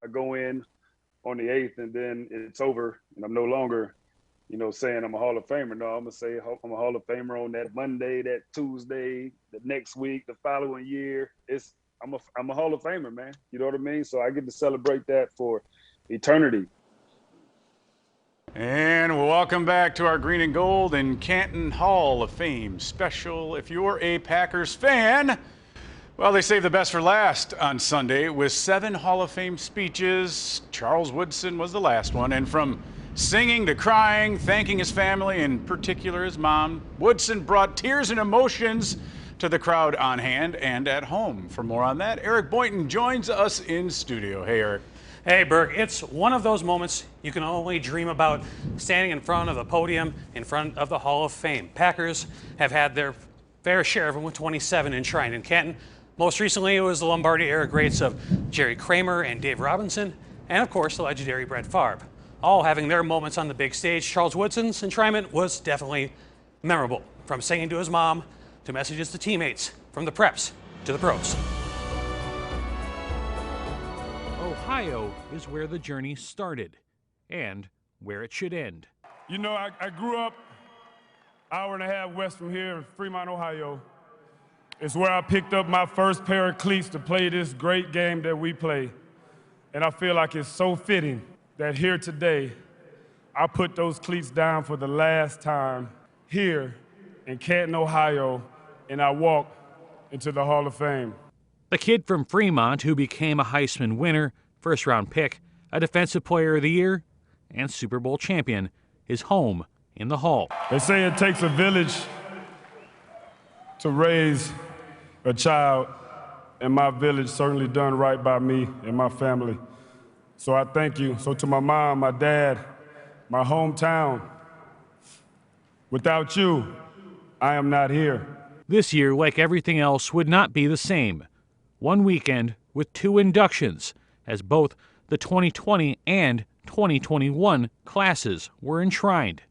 go in on the 8th and then it's over and I'm no longer, saying I'm a Hall of Famer. No, I'm going to say I'm a Hall of Famer on that Monday, that Tuesday, the next week, the following year. I'm a Hall of Famer, man. You know what I mean? So I get to celebrate that for eternity. And welcome back to our Green and Gold and Canton Hall of Fame special. If you're a Packers fan, well, they saved the best for last on Sunday with 7 Hall of Fame speeches. Charles Woodson was the last one. And from singing to crying, thanking his family, in particular his mom, Woodson brought tears and emotions to the crowd on hand and at home. For more on that, Eric Boynton joins us in studio. Hey, Eric. Hey, Burke, it's one of those moments you can only dream about, standing in front of the podium, in front of the Hall of Fame. Packers have had their fair share of them with 27 enshrined in Canton. Most recently, it was the Lombardi-era greats of Jerry Kramer and Dave Robinson, and of course, the legendary Brett Favre, all having their moments on the big stage. Charles Woodson's enshrinement was definitely memorable, from singing to his mom, to messages to teammates, from the preps to the pros. Ohio is where the journey started and where it should end. You know, I grew up an hour and a half west from here in Fremont, Ohio. It's where I picked up my first pair of cleats to play this great game that we play. And I feel like it's so fitting that here today, I put those cleats down for the last time here in Canton, Ohio, and I walk into the Hall of Fame. The kid from Fremont who became a Heisman winner, first-round pick, a Defensive Player of the Year, and Super Bowl champion, is home in the Hall. They say it takes a village to raise a child, and my village certainly done right by me and my family. So I thank you. So to my mom, my dad, my hometown, without you, I am not here. This year, like everything else, would not be the same. One weekend with 2 inductions, as both the 2020 and 2021 classes were enshrined.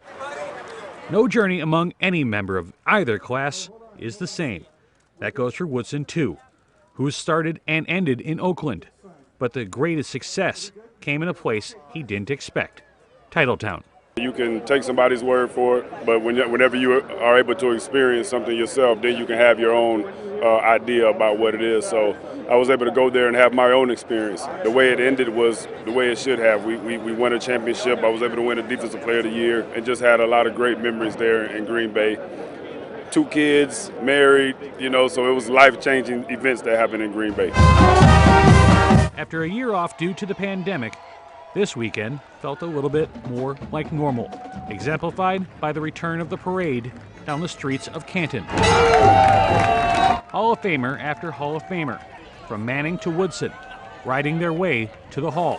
No journey among any member of either class is the same. That goes for Woodson, too, who started and ended in Oakland. But the greatest success came in a place he didn't expect, Titletown. You can take somebody's word for it, but whenever you are able to experience something yourself, then you can have your own idea about what it is. So I was able to go there and have my own experience. The way it ended was the way it should have. We won a championship. I was able to win a Defensive Player of the Year and just had a lot of great memories there in Green Bay. 2 kids, married, so it was life-changing events that happened in Green Bay. After a year off due to the pandemic, this weekend felt a little bit more like normal, exemplified by the return of the parade down the streets of Canton. Hall of Famer after Hall of Famer, from Manning to Woodson, riding their way to the Hall.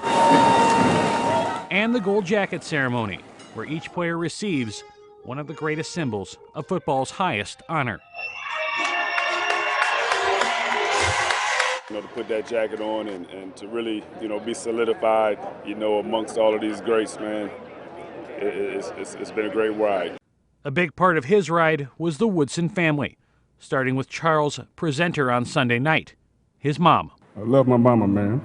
And the gold jacket ceremony, where each player receives one of the greatest symbols of football's highest honor. To put that jacket on and to really, be solidified, amongst all of these greats, man, it's been a great ride. A big part of his ride was the Woodson family, starting with Charles' presenter on Sunday night, his mom. I love my mama, man.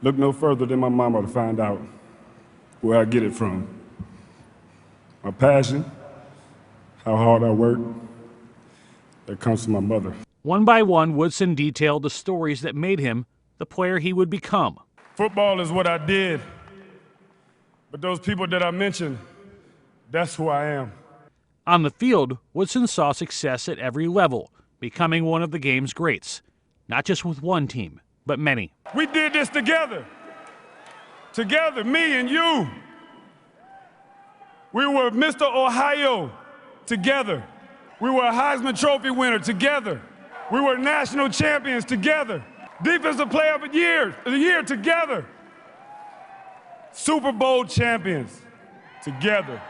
Look no further than my mama to find out where I get it from. My passion, how hard I work, that comes from my mother. One by one, Woodson detailed the stories that made him the player he would become. Football is what I did, but those people that I mentioned, that's who I am. On the field, Woodson saw success at every level, becoming one of the game's greats, not just with one team, but many. We did this together. Together, me and you. We were Mr. Ohio together. We were a Heisman Trophy winner together. We were national champions together. Defensive Player of the Year together. Super Bowl champions together.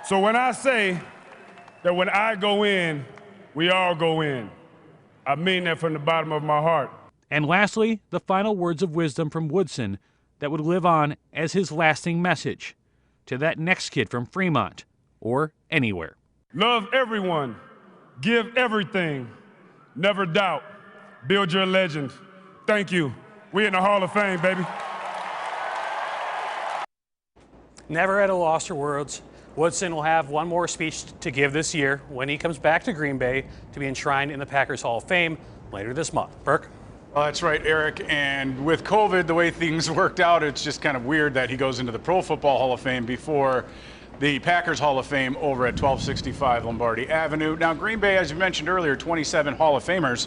So when I say that when I go in, we all go in, I mean that from the bottom of my heart. And lastly, the final words of wisdom from Woodson that would live on as his lasting message to that next kid from Fremont or anywhere. Love everyone, give everything, never doubt, build your legend, Thank you. We in the Hall of Fame, baby. Never at a loss for words. Woodson will have one more speech to give this year when he comes back to Green Bay to be enshrined in the Packers Hall of Fame later this month. Burke? Well, that's right, Eric. And with COVID, the way things worked out, it's just kind of weird that he goes into the Pro Football Hall of Fame before the Packers Hall of Fame over at 1265 Lombardi Avenue. Now, Green Bay, as you mentioned earlier, 27 Hall of Famers.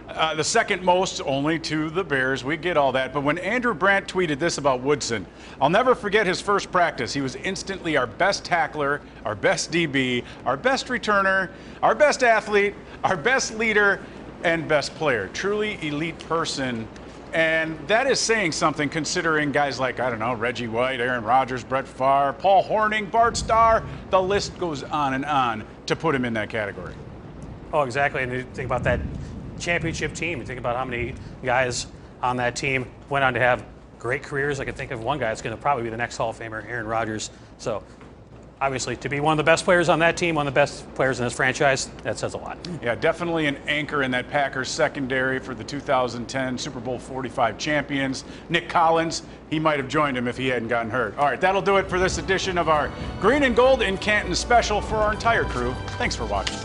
The second most only to the Bears. We get all that. But when Andrew Brandt tweeted this about Woodson, I'll never forget his first practice. He was instantly our best tackler, our best DB, our best returner, our best athlete, our best leader, and best player. Truly elite person. And that is saying something considering guys like, I don't know, Reggie White, Aaron Rodgers, Brett Favre, Paul Hornung, Bart Starr. The list goes on to put him in that category. Oh, exactly. And you think about that championship team. You think about how many guys on that team went on to have great careers. I can think of one guy that's going to probably be the next Hall of Famer, Aaron Rodgers. So obviously to be one of the best players on that team, one of the best players in this franchise, that says a lot. Yeah, definitely an anchor in that Packers secondary for the 2010 Super Bowl 45 champions. Nick Collins, he might have joined him if he hadn't gotten hurt. All right, that'll do it for this edition of our Green and Gold in Canton special for our entire crew. Thanks for watching.